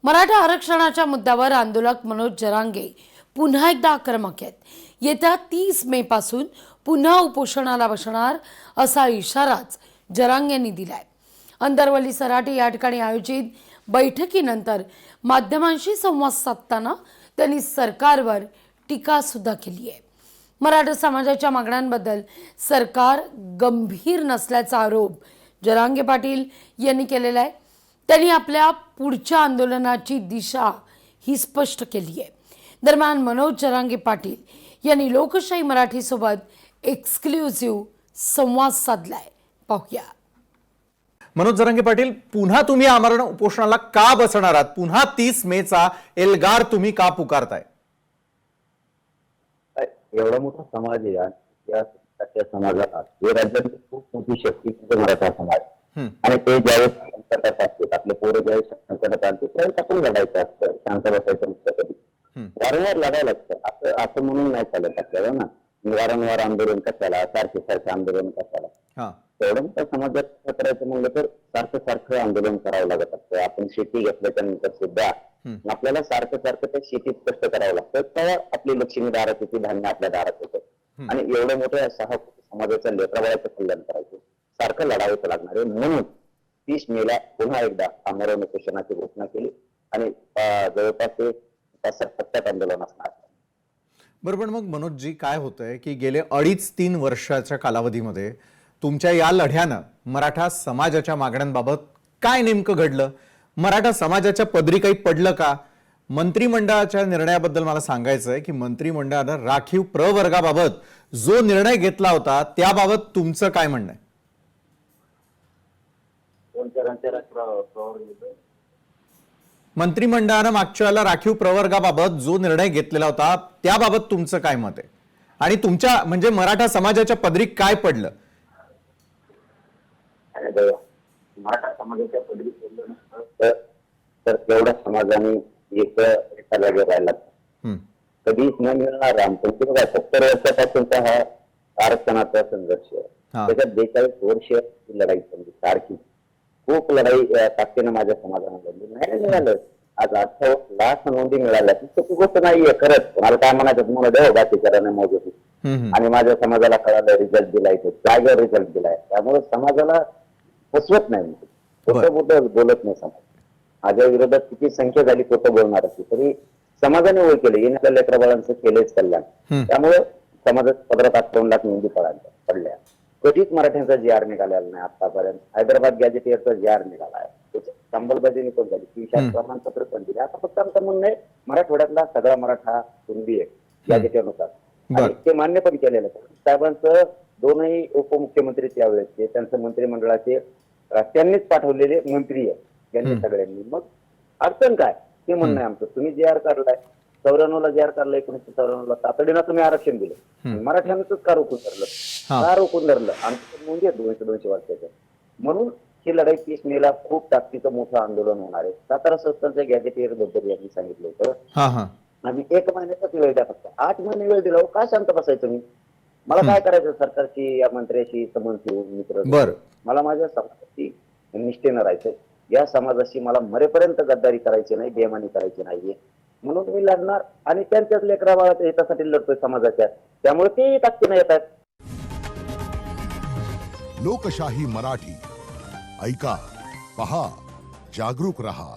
मराठा आरक्षणाच्या मुद्द्यावर आंदोलक मनोज जरांगे पुन्हा एकदा आक्रमक आहेत. येत्या 30 मे पासून पुन्हा उपोषणाला बसणार असा इशाराच जरांगेंनी दिलाय. अंदरवली सराटी या ठिकाणी आयोजित बैठकीनंतर माध्यमांशी संवाद साधताना त्यांनी सरकारवर टीका सुद्धा केली आहे. मराठा समाजाच्या मागण्यांबद्दल सरकार गंभीर नसल्याचा आरोप जरांगे पाटील यांनी केलेला आहे. त्यांनी आपल्या पुढच्या आंदोलनाची दिशा ही स्पष्ट केली आहे. दरम्यान मनोज जरांगे पाटील यांनी लोकशाही मराठी सोबत एक्सक्लुझिव्ह संवाद साधलाय. पाहूया. मनोज जरांगे पाटील, पुन्हा तुम्ही आमरण उपोषणाला का बसणार आहात? पुन्हा 30 मेचा एल्गार तुम्ही का पुकारताय? एवढा मोठा समाज आहे या समाजाला हे राज्याची खूप मोठी शक्ती म्हणजे मराठा समाज. आणि ते ज्यावेळेस संकटात असतात, आपले पोरं ज्यावेळेस संकटात आणते त्यावेळेस आपण लढायचं असतं, शांत बसायचं नसतं. कधी वारंवार लढायला लागतं. असं म्हणून नाही चालत आपल्याला ना. वारंवार आंदोलन कशाला, सारखे आंदोलन कशाला? एवढं मोठ्या समाजात करायचं म्हणलं तर सारखं आंदोलन करावं लागत असतं. आपण शेती घेतल्याच्या नंतर सुद्धा आपल्याला सारखं त्या शेतीत कष्ट करावं लागतं, तेव्हा आपली लक्ष्मी दारात येते, धान्य आपल्या दारात येतं. आणि एवढ्या मोठ्या 6 समाजाच्या लेकराबाळाचं कल्याण करायचं, सारखं लढावं लागणार आहे. म्हणून 30 मेला पुन्हा एकदा आमरण उपोषणाची घोषणा केली आणि जवळपास ते 7 आंदोलन असणार. बरोबर. मग मनोजजी, काय होतंय की गेले 2.5-3 वर्षाच्या कालावधीमध्ये तुमच्या या लढ्यानं मराठा समाजाच्या मागण्यांबाबत काय नेमकं घडलं? मराठा समाजाच्या पदरी काही पडलं का? मंत्रिमंडळाच्या निर्णयाबद्दल मला सांगायचं आहे की मंत्रिमंडळानं राखीव प्रवर्गाबाबत जो निर्णय घेतला होता त्याबाबत तुमचं काय म्हणणं आहे? मंत्रिमंडळानं मागच्या वेळेला राखीव प्रवर्गाबाबत जो निर्णय घेतलेला होता त्याबाबत तुमचं काय मत आहे? आणि तुमच्या म्हणजे मराठा समाजाच्या पदरी काय पडलं? मराठा समाजाच्या पदरी पडलं नसतं तर एवढ्या समाजाने एका जागेवर राहिला कधीच न मिळणार. आमचं बघा 70 वर्षापासूनचा हा आरक्षणाचा संघर्ष आहे. त्याच्यात 42 वर्ष लढाई चालली, सारखी खूप लढाई ताकदीनं माझ्या समाजाने लढली. नाही मिळालं. आज 18 लाख नोंदी मिळाल्या. ती गोष्ट नाहीये खरंच. मला काय म्हणायचं, तुम्हाला देव बाकीच्या मोजत आणि माझ्या समाजाला कळालं, रिझल्ट दिलाय, तो जागेवर रिझल्ट दिलाय. त्यामुळे समाजाला फसवत नाही, खोटं बोलत नाही समाज. माझ्या विरोधात किती संख्या झाली खोटं बोलणार असली तरी समाजाने ओळ केलं, येण्याच्या लेकराबाळांचं केलंच कल्याण. त्यामुळे समाजात 15-18 लाख नोंदी पडल्या. कधीच मराठ्यांचा जी आर निघालेला नाही आतापर्यंत. हैदराबाद गॅजेटियरचा जी आर निघाला आहे, अंमलबजावणी पण झाली, विशाल प्रमाणपत्र पण दिले. आता फक्त आमचं म्हणणं आहे मराठवाड्यातला सगळा मराठा कुणबी आहे गॅजेटियरनुसार, आणि ते मान्य पण केलेलं आहे. साहेबांचं 2ही उपमुख्यमंत्री त्यावेळेचे, त्यांचं मंत्रिमंडळाचे त्यांनीच पाठवलेले मंत्री आहे यांनी सगळ्यांनी. मग अडचण काय ते म्हणणं आहे आमचं. तुम्ही जे आर काढलाय 94ला जे आर काढलाय, 1994ला तातडीनं तुम्ही आरक्षण दिलं, मराठ्यांच का रोखून धरलं? आमचं नोंदी आहे 200 वर्षाच्या. म्हणून ही लढाई 30 मेला खूप ताकदीचं मोठं आंदोलन होणार आहे. 17 संस्थांच्या गॅजेटियर बद्दल यांनी सांगितलं होतं. आम्ही 1 महिन्याचाच वेळ द्या, फक्त 8 महिने वेळ दिला. काय शांत बसायचं मी? मला काय करायचं सरकारशी, या मंत्र्याशी संबंध ठेवून मित्र? मला माझ्या समाजाशी निष्ठेनं राहायचं. या समाजाशी मला मरेपर्यंत गद्दारी करायची नाही, बेमानी करायची नाहीये. म्हणून मी लढणार आणि त्यांच्याच लेकराबाळाच्या हितासाठी लढतोय समाजाच्या. त्यामुळे ते ताकदीनं येतात. लोकशाही मराठी ऐका, पहा, जागरूक रहा.